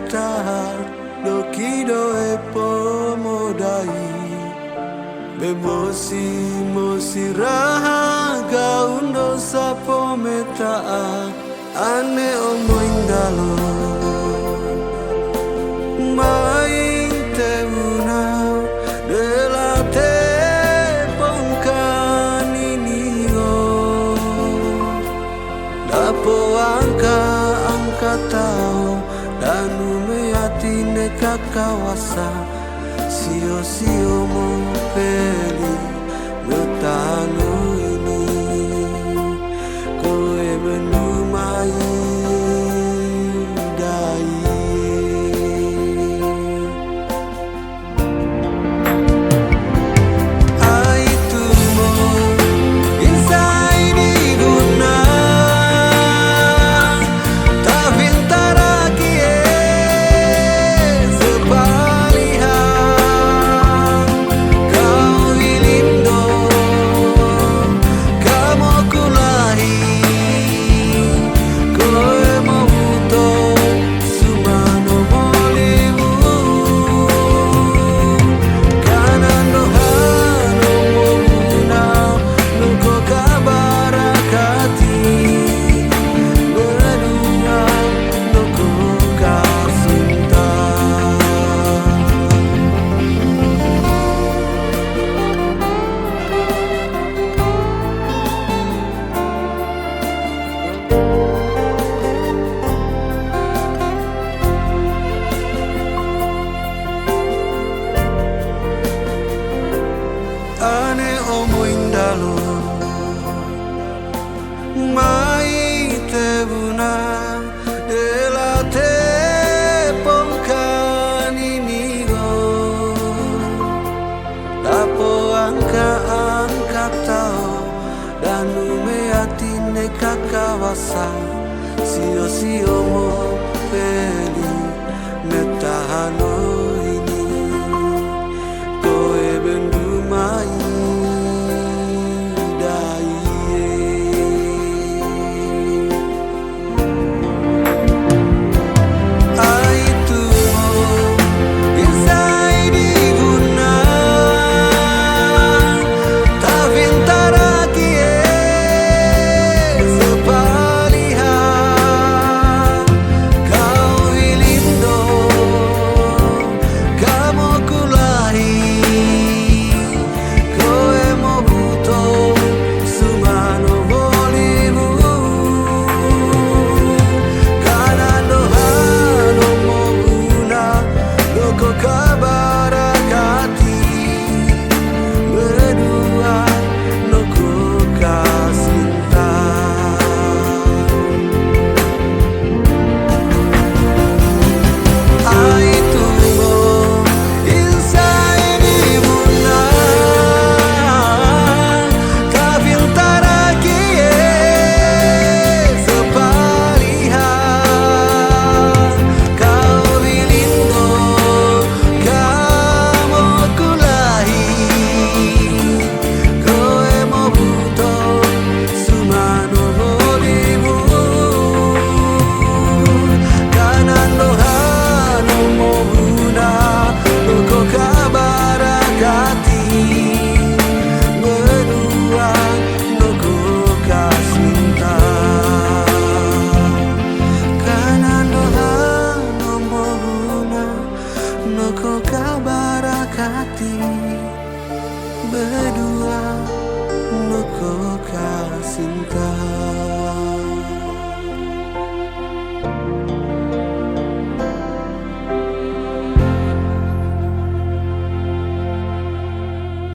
metahar dokido epo modai bemosi mosi raha gaundo sapo metaa ane omo indalo maing teuna delate pongkaninio dapo angka tau danu meatine kakawasa sio mo peli metano ini koe benu mai dai aitu mo insai di guna ta vintara kie ane omo indalo mai tebuna delate pongkaninio dapo angka tau danu meatine kakawasa sio mo peli metahano ini koe bendu mai dai aitu insai di guna ta vintara kie sepaliha kau ilindo kamo kulahi Noko kabarakati